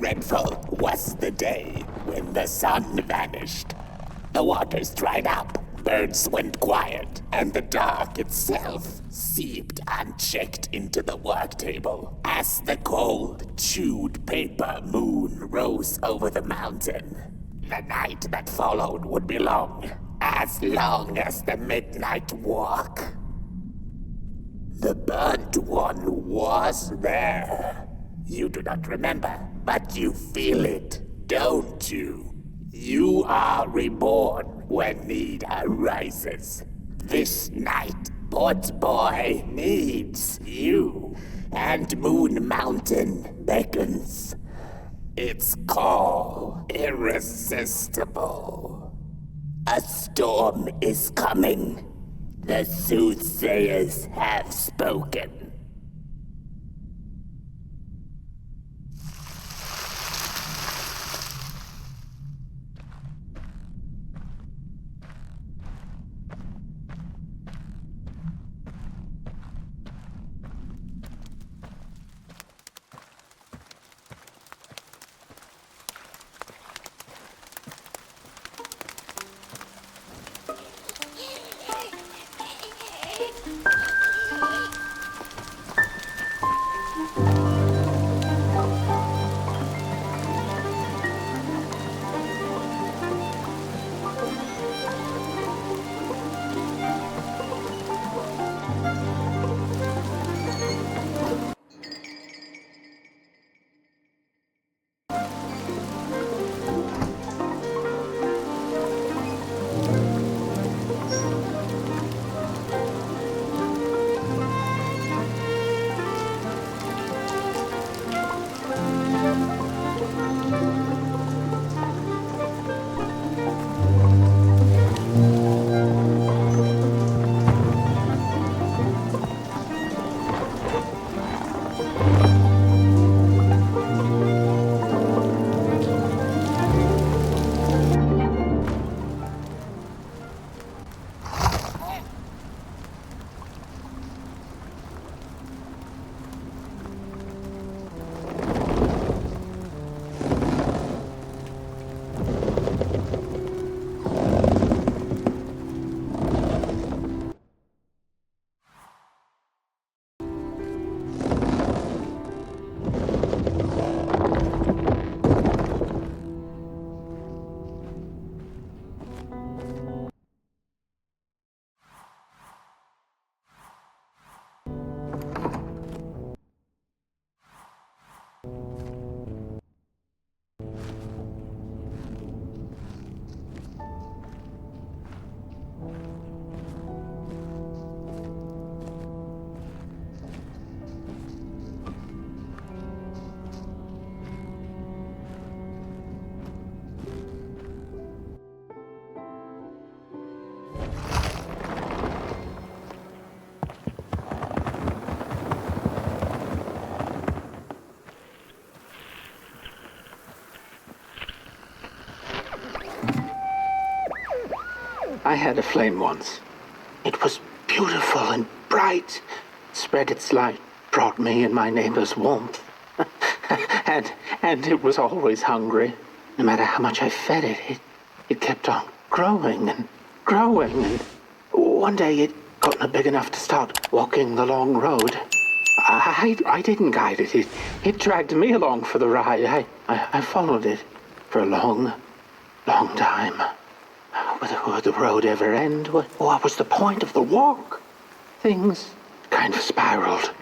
dreadful was the day when the sun vanished. The waters dried up, birds went quiet, and the dark itself seeped unchecked into the work table as the cold, chewed paper moon rose over the mountain. The night that followed would be long as the midnight walk. The burnt one was there. You do not remember, but you feel it, don't you? You are reborn when need arises. This night, Port Boy needs you, and Moon Mountain beckons. Its call irresistible. A storm is coming. The soothsayers have spoken. I had a flame once. It was beautiful and bright, spread its light, brought me and my neighbors warmth. and it was always hungry. No matter how much I fed it, it kept on growing and growing. And one day it got big enough to start walking the long road. I didn't guide it. It dragged me along for the ride. I followed it for a long, long time. Would the road ever end? What was the point of the walk? Things kind of spiraled.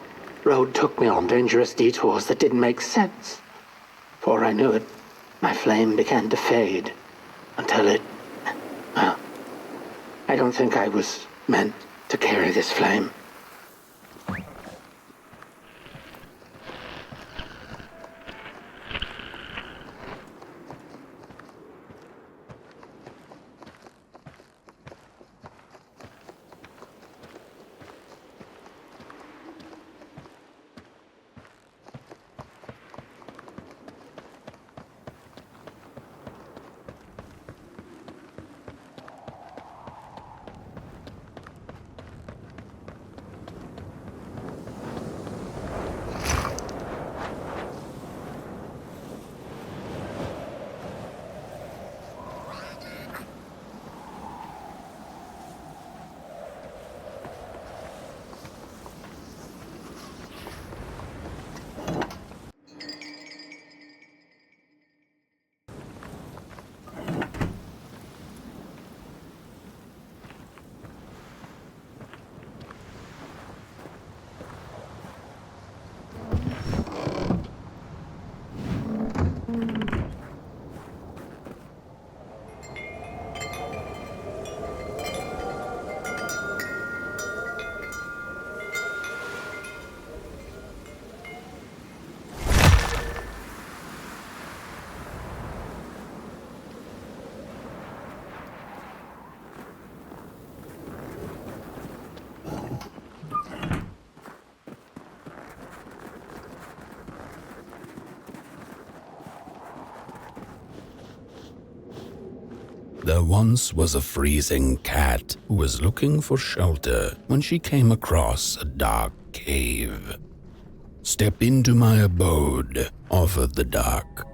Road took me on dangerous detours that didn't make sense. Before I knew it, my flame began to fade until well, I don't think I was meant to carry this flame. There once was a freezing cat who was looking for shelter when she came across a dark cave. "Step into my abode," offered the dark.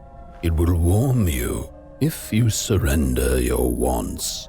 "It will warm you if you surrender your wants."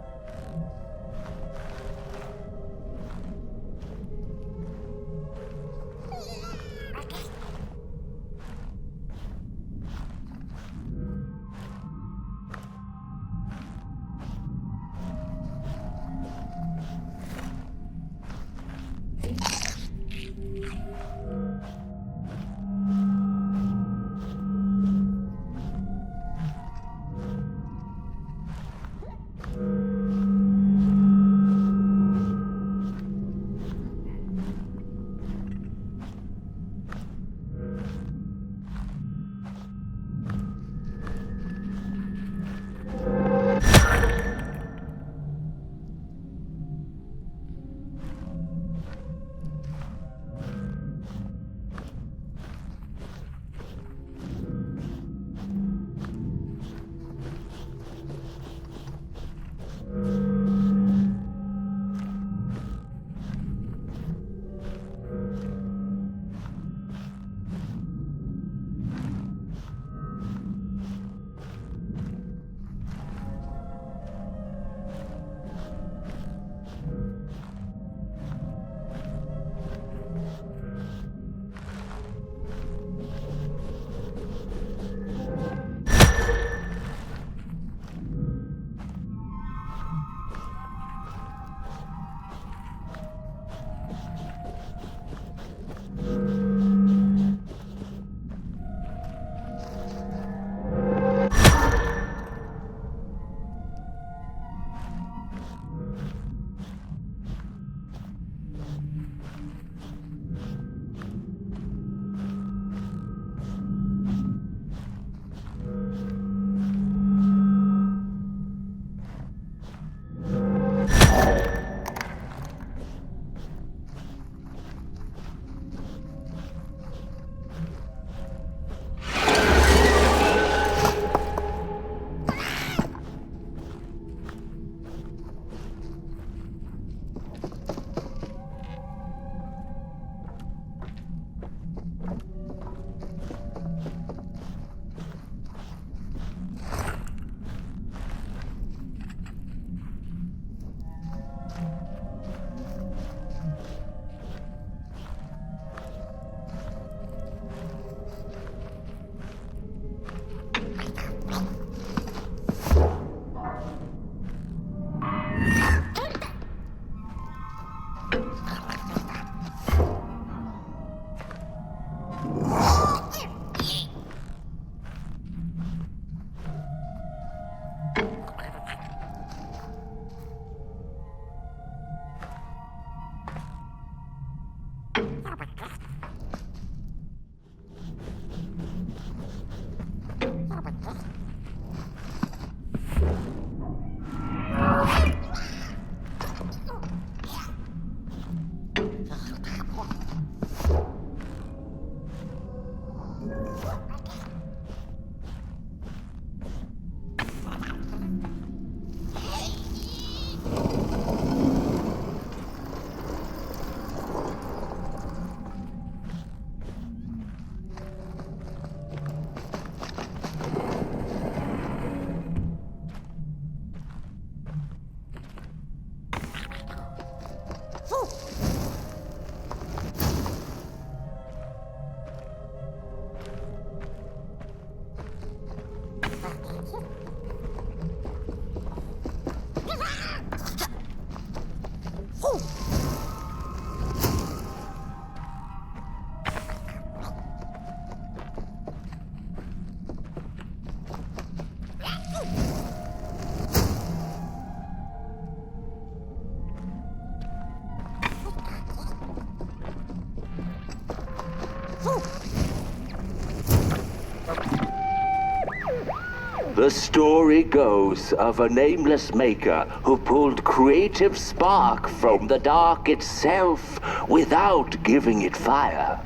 The story goes of a nameless maker who pulled creative spark from the dark itself without giving it fire.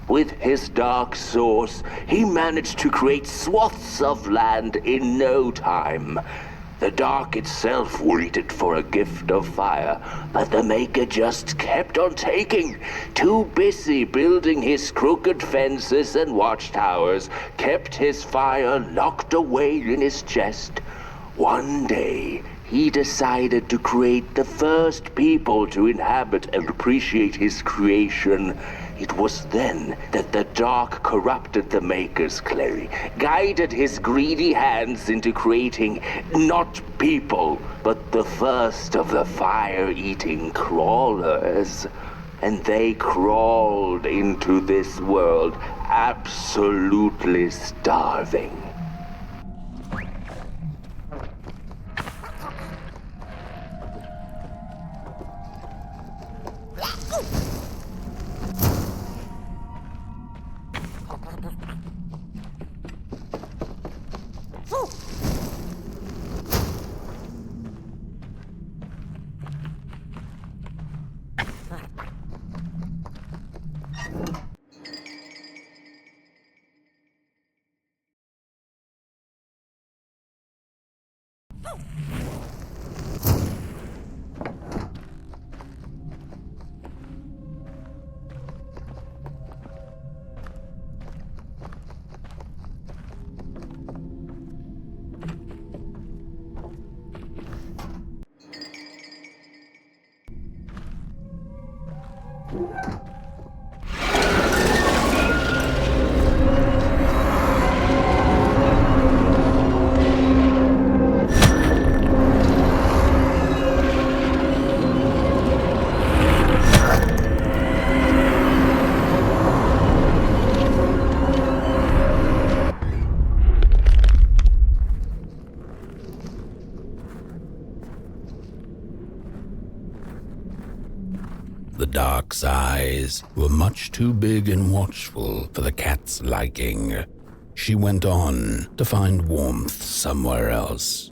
With his dark source, he managed to create swaths of land in no time. The dark itself waited for a gift of fire, but the maker just kept on taking. Too busy building his crooked fences and watchtowers, kept his fire locked away in his chest. One day, he decided to create the first people to inhabit and appreciate his creation. It was then that the dark corrupted the maker's clay, guided his greedy hands into creating not people, but the first of the fire-eating crawlers. And they crawled into this world absolutely starving. The dark's eyes were much too big and watchful for the cat's liking. She went on to find warmth somewhere else.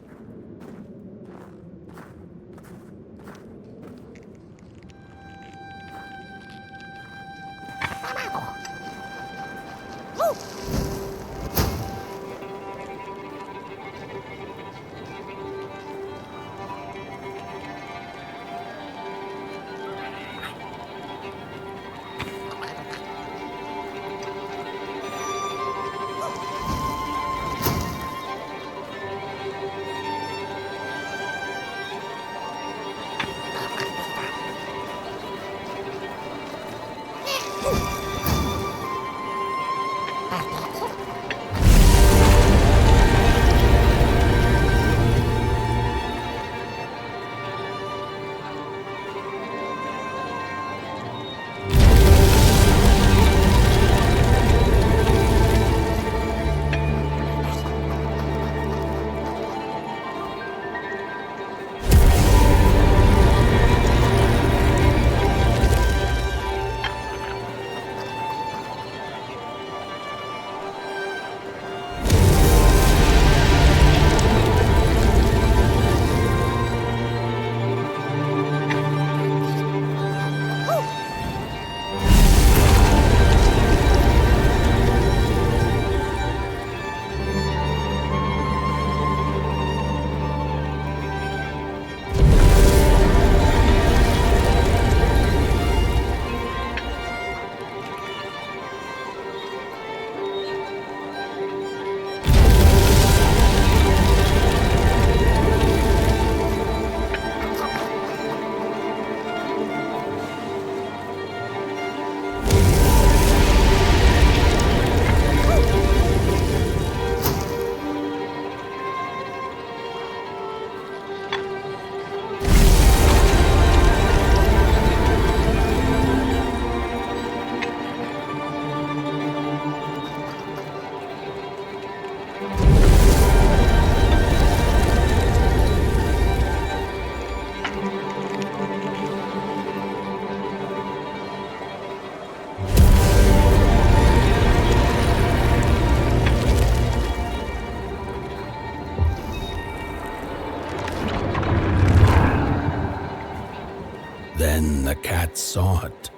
Then the cat saw it.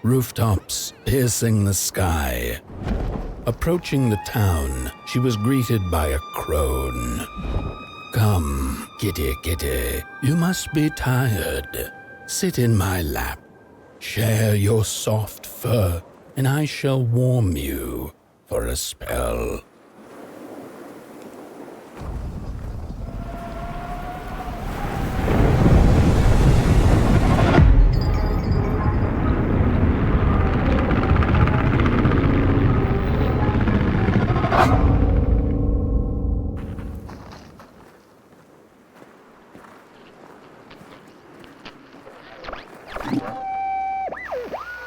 Rooftops piercing the sky. Approaching the town, she was greeted by a crone. Come, kitty, kitty, you must be tired. Sit in my lap, share your soft fur, and I shall warm you for a spell.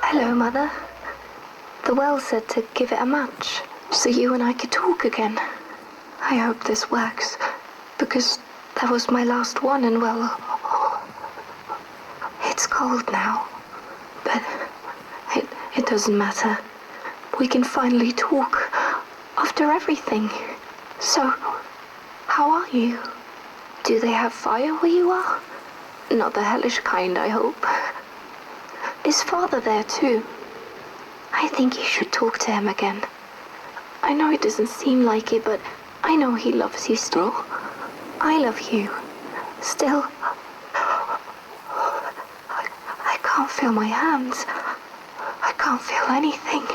Hello, Mother. The well said to give it a match, so you and I could talk again. I hope this works, because that was my last one, and well, it's cold now. But it doesn't matter. We can finally talk after everything. So, how are you? Do they have fire where you are? Not the hellish kind, I hope. Is Father there too? I think you should talk to him again. I know it doesn't seem like it, but I know he loves you still. I love you. Still. I can't feel my hands. I can't feel anything.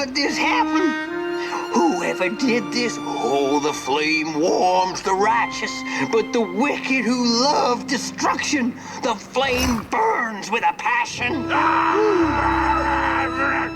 could this happen? Whoever did this? Oh, the flame warms the righteous, but the wicked who love destruction, the flame burns with a passion.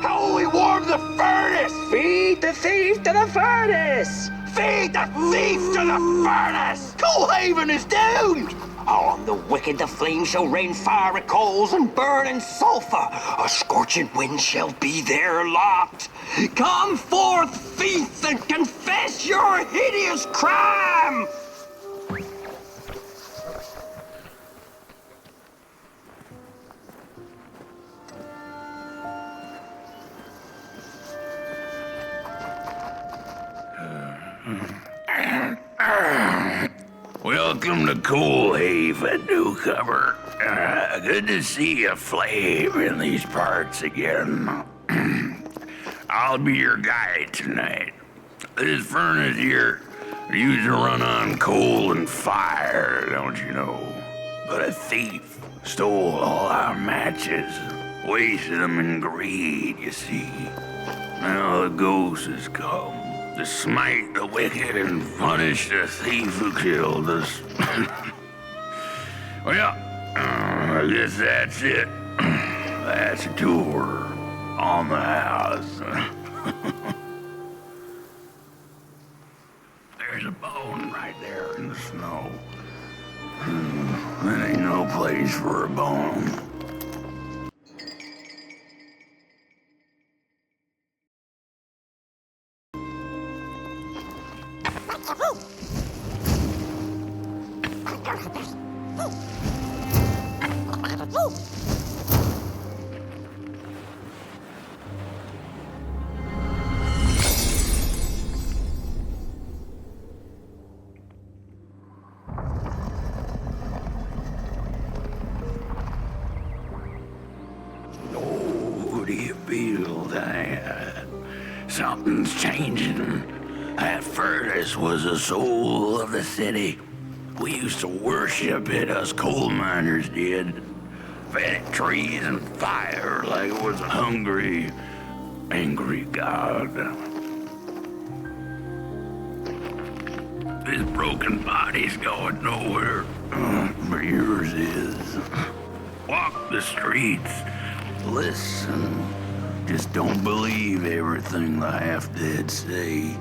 Oh, we warm the furnace! Feed the thief to the furnace! Feed the thief to the furnace! Coalhaven is doomed! On the wicked the flame shall rain fiery coals and burning sulfur. A scorching wind shall be their lot. Come forth, thief, and confess your hideous crime! Welcome to Coalhaven, newcomer. Good to see a flame in these parts again. I'll be your guide tonight. This furnace here used to run on coal and fire, don't you know? But a thief stole all our matches, wasted them in greed, you see. Now the ghost has come to smite the wicked and punish the thief who killed us. Well, I guess that's it. That's a tour on the house. There's a bone right there in the snow. That ain't no place for a bone. What do you feel, Diane? Something's changing. That furnace was the soul of the city. We used to worship it, us coal miners did. Fed it trees and fire like it was a hungry, angry god. This broken body's going nowhere, but yours is. Walk the streets, listen. Just don't believe everything the half-dead say.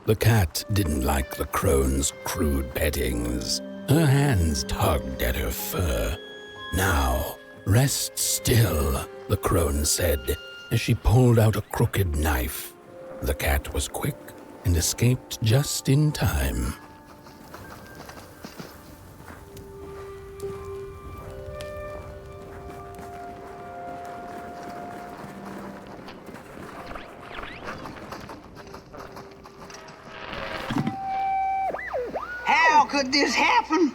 The cat didn't like the crone's crude pettings. Her hands tugged at her fur. "Now, rest still," the crone said as she pulled out a crooked knife. The cat was quick and escaped just in time. How could this happen?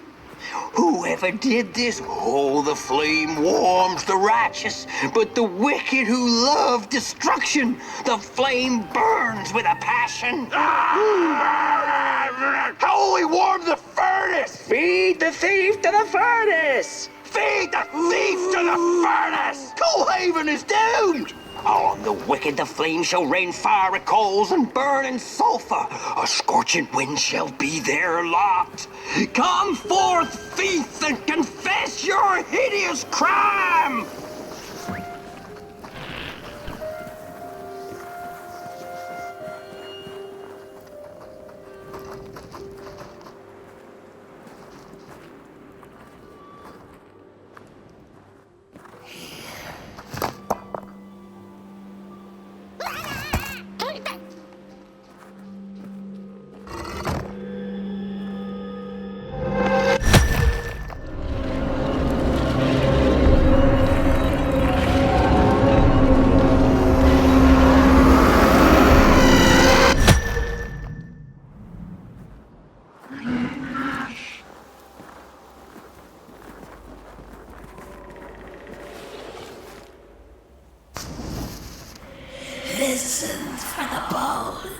Whoever did this? Oh, the flame warms the righteous, but the wicked who love destruction, the flame burns with a passion. How will we warm the furnace? Feed the thief to the furnace! Feed the thief to the furnace! Coalhaven is doomed! On the wicked the flame shall rain fiery coals and burning sulfur. A scorching wind shall be their lot. Come forth, thief, and confess your hideous crime! Listen for the bone.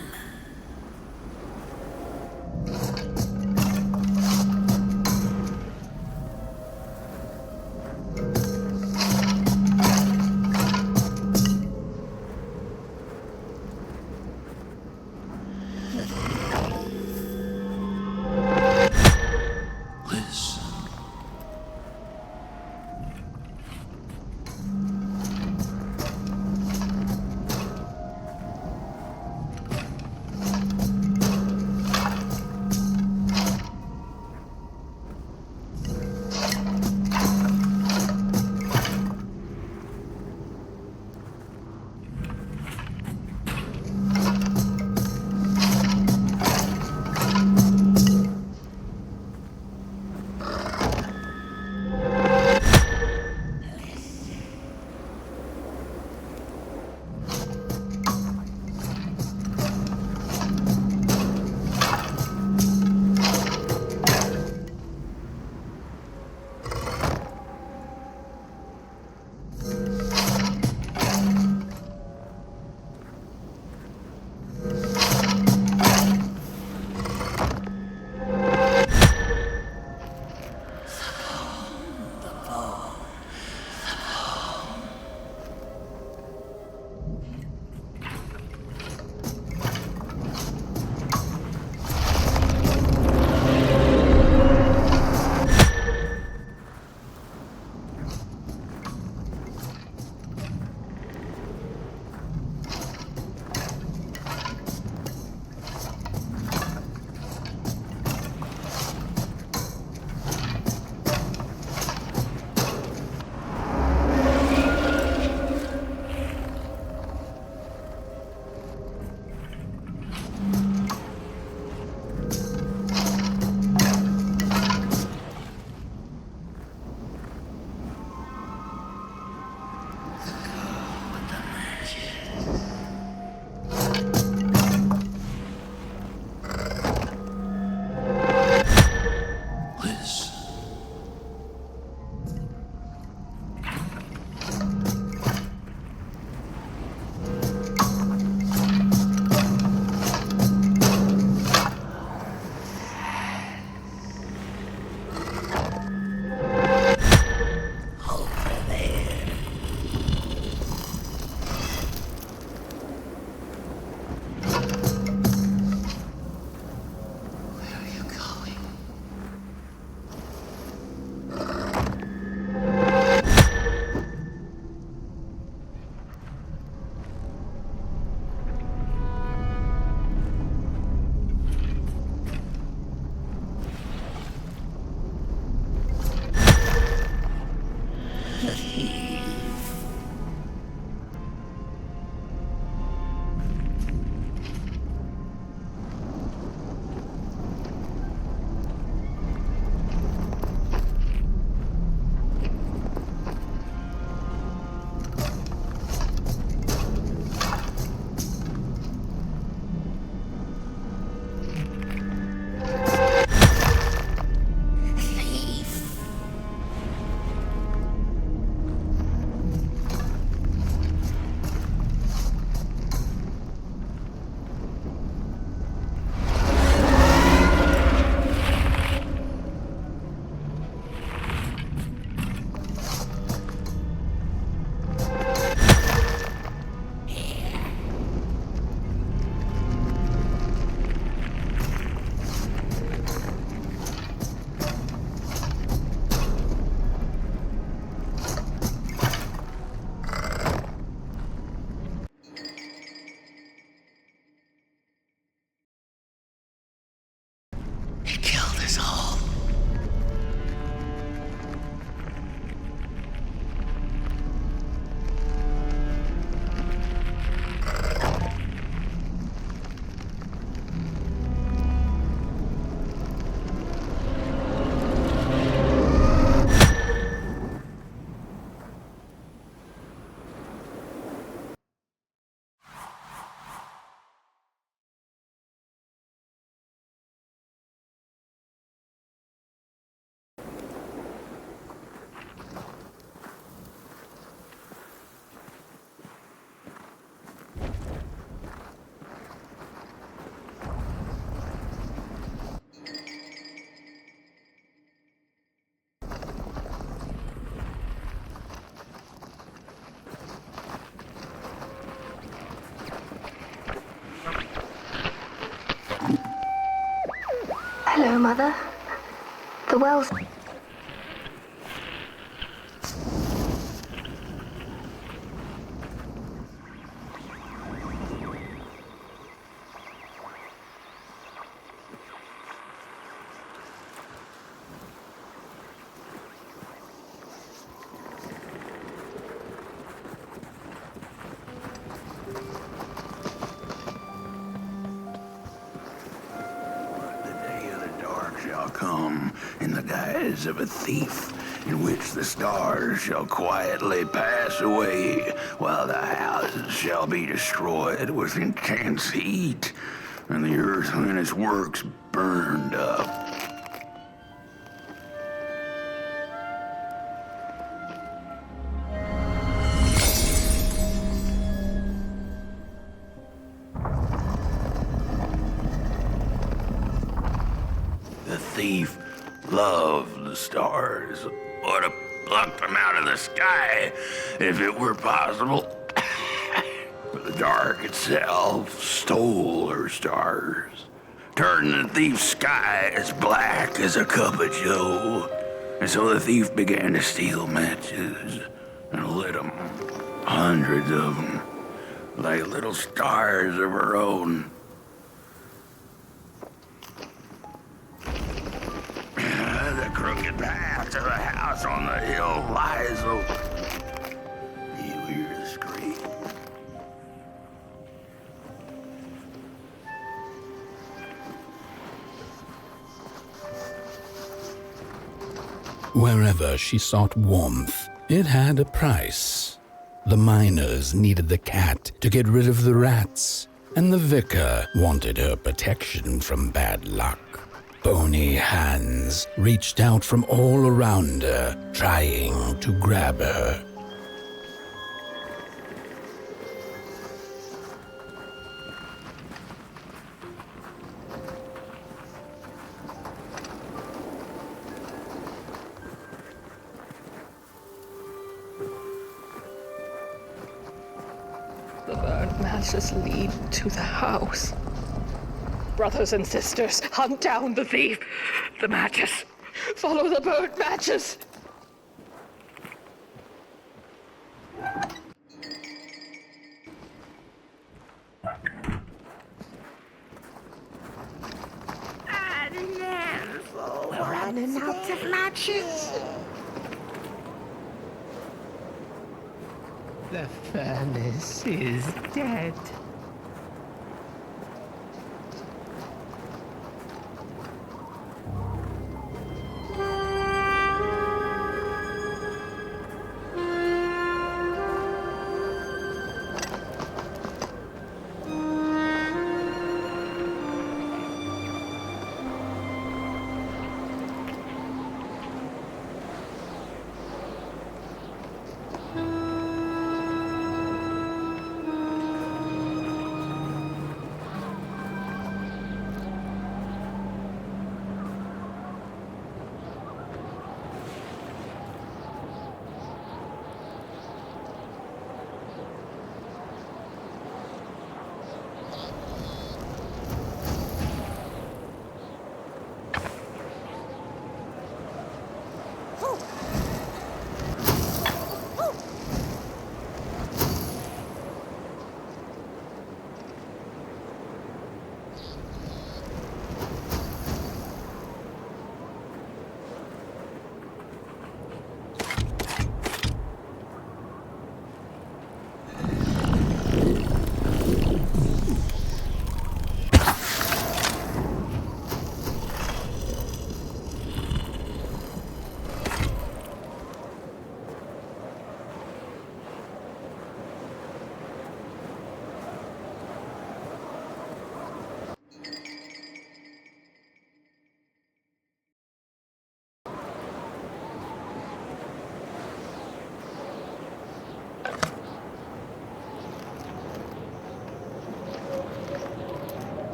go, Mother. The well's... Come in the guise of a thief, in which the stars shall quietly pass away, while the houses shall be destroyed with intense heat, and the earth and its works burned up. The thief loved the stars, would have plucked them out of the sky if it were possible. But the dark itself stole her stars, turning the thief's sky as black as a cup of joe. And so the thief began to steal matches and lit them, hundreds of them, like little stars of her own. The crooked path to the house on the hill lies open. You hear the scream. Wherever she sought warmth, it had a price. The miners needed the cat to get rid of the rats, and the vicar wanted her protection from bad luck. Bony hands reached out from all around her, trying to grab her. The burnt matches lead to the house. Brothers and sisters, hunt down the thief. The matches. Follow the burnt matches. We're running out of matches. The furnace is dead.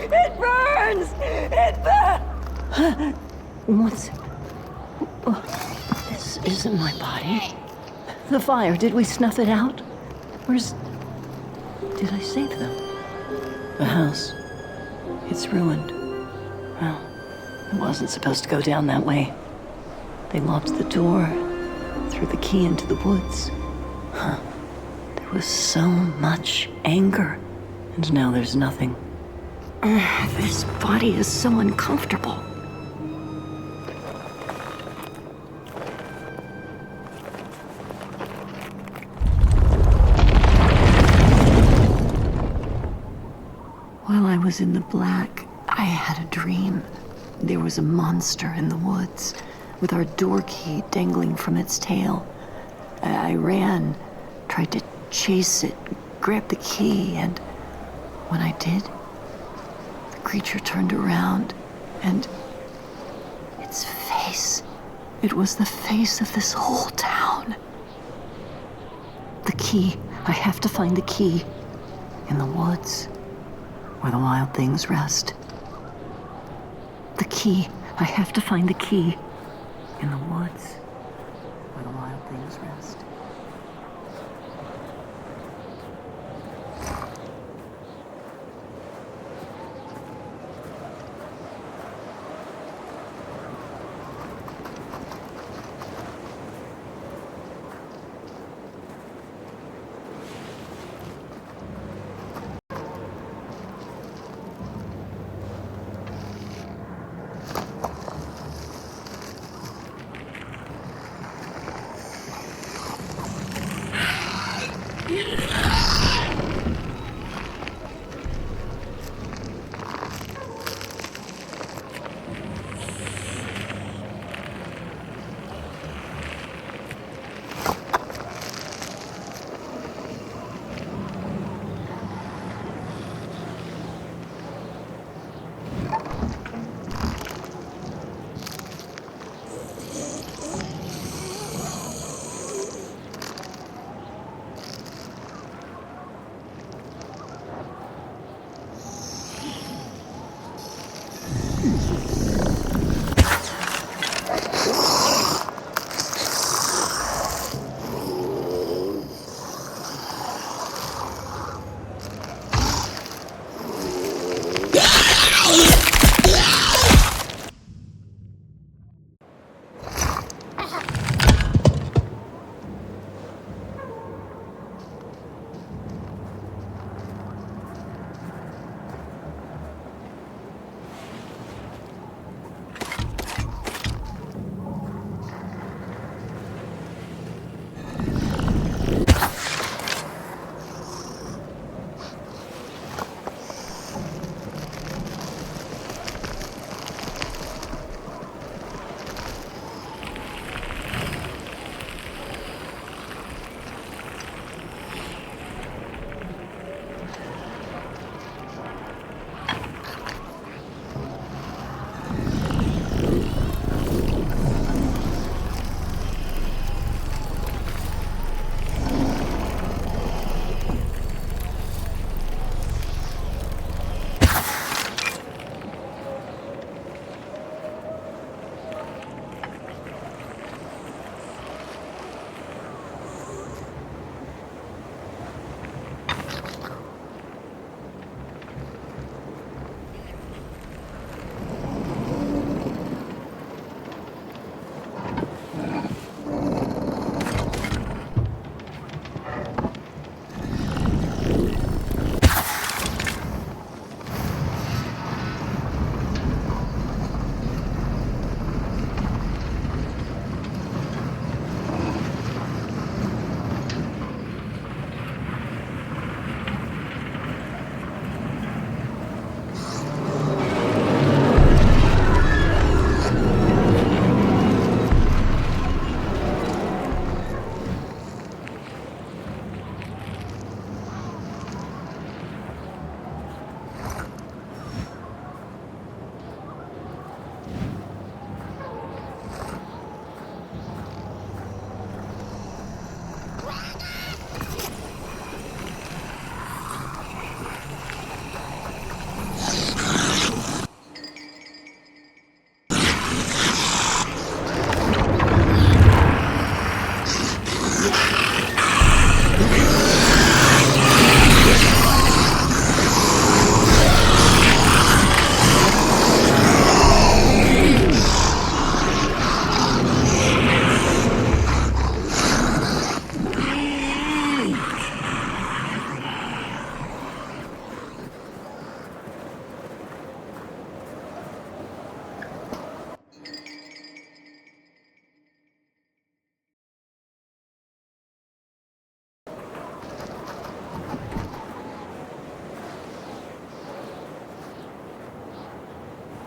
It burns! It burns! What's... Oh, this isn't my body. The fire, did we snuff it out? Where's... Did I save them? The house. It's ruined. Well, it wasn't supposed to go down that way. They locked the door, threw the key into the woods. Huh. There was so much anger, and now there's nothing. This body is so uncomfortable. While I was in the black, I had a dream. There was a monster in the woods, with our door key dangling from its tail. I ran, tried to chase it, grab the key, and when I did, the creature turned around, and its face, it was the face of this whole town. The key, I have to find the key in the woods, where the wild things rest. The key, I have to find the key in the woods, where the wild things rest.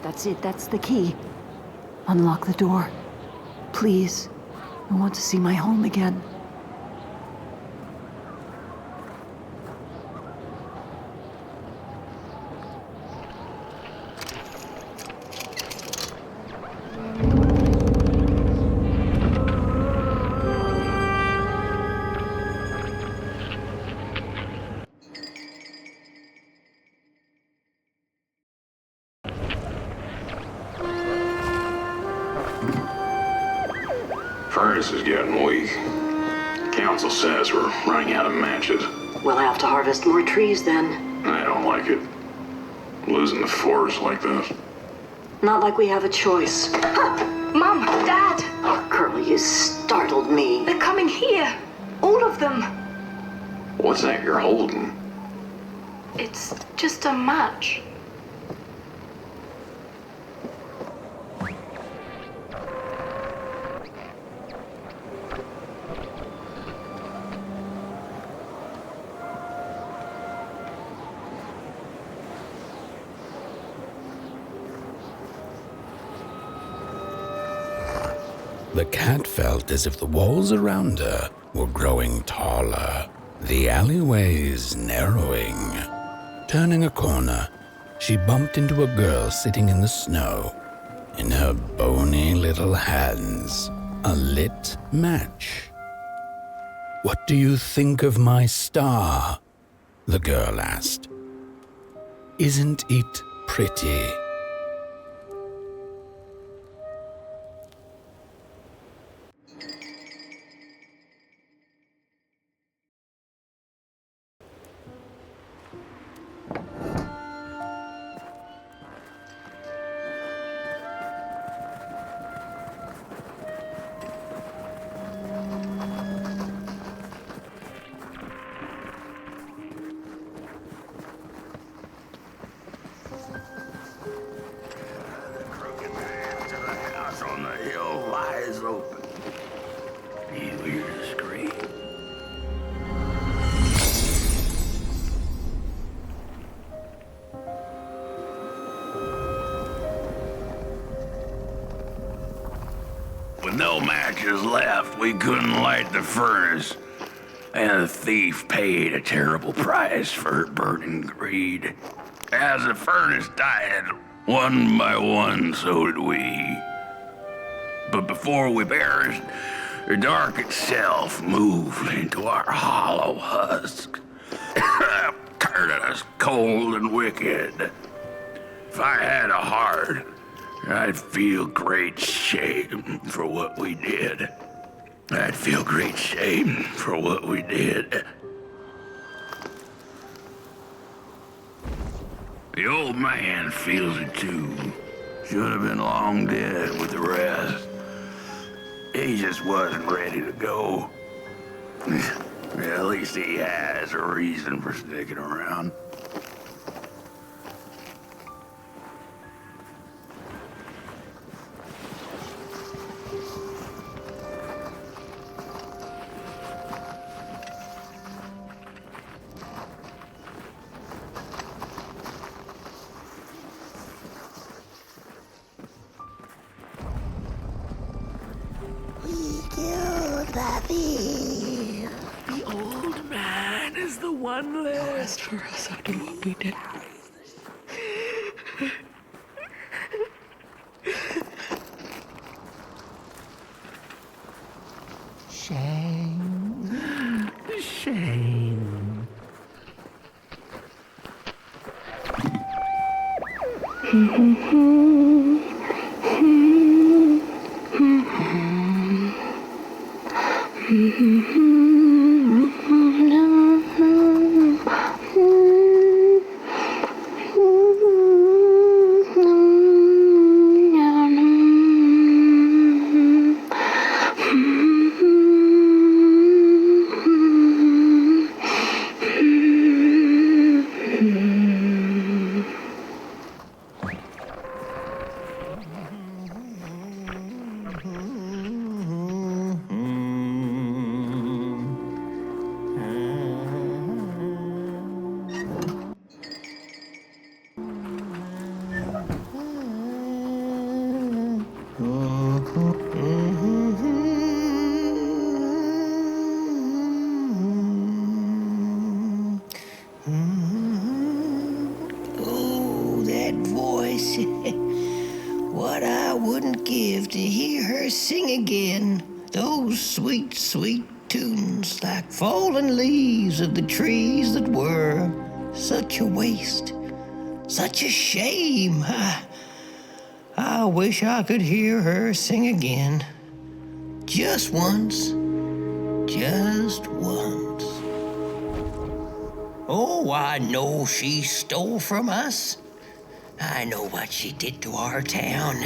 That's it, that's the key. Unlock the door. Please. I want to see my home again. Furnace is getting weak. Council says we're running out of matches. We'll have to harvest more trees then. I don't like it. Losing the forest like this. Not like we have a choice. Mom, Dad, Oh, Curly, you startled me. they're coming here. All of them. What's that you're holding? It's just a match. The cat felt as if the walls around her were growing taller, the alleyways narrowing. Turning a corner, she bumped into a girl sitting in the snow. In her bony little hands, a lit match. "What do you think of my star?" the girl asked. "Isn't it pretty?" On the hill lies open. You hear the scream? With no matches left, we couldn't light the furnace, and the thief paid a terrible price for her burning greed. As the furnace died, one by one, so did we. But before we perished, the dark itself moved into our hollow husk, turning us cold and wicked. If I had a heart, I'd feel great shame for what we did. I'd feel great shame for what we did. The old man feels it too. Should have been long dead with the rest. He just wasn't ready to go. At least he has a reason for sticking around. The old man is the one left for us after what we did. Shame. Shame. What I wouldn't give to hear her sing again. Those sweet, sweet tunes like fallen leaves of the trees that were. Such a waste, such a shame. I wish I could hear her sing again. Just once, just once. Oh, I know she stole from us. I know what she did to our town.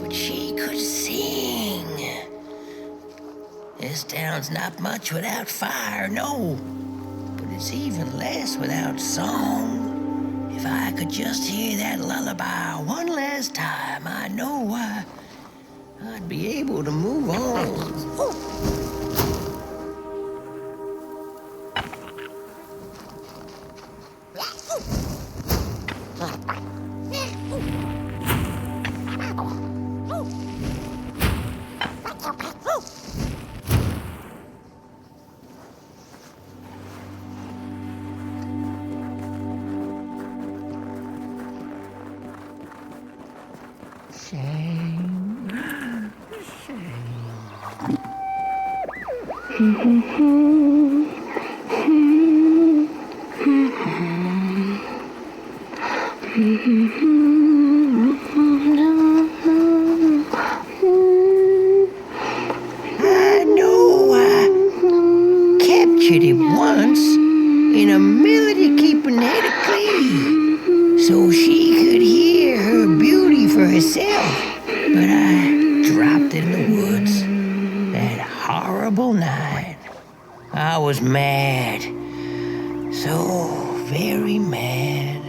But she could sing. This town's not much without fire, no. But it's even less without song. If I could just hear that lullaby one last time, I know I'd be able to move on. I know I captured it once in a melody keeping head clean, so she could hear her beauty for herself. But I dropped it in the woods that horrible night. I was mad, so very mad.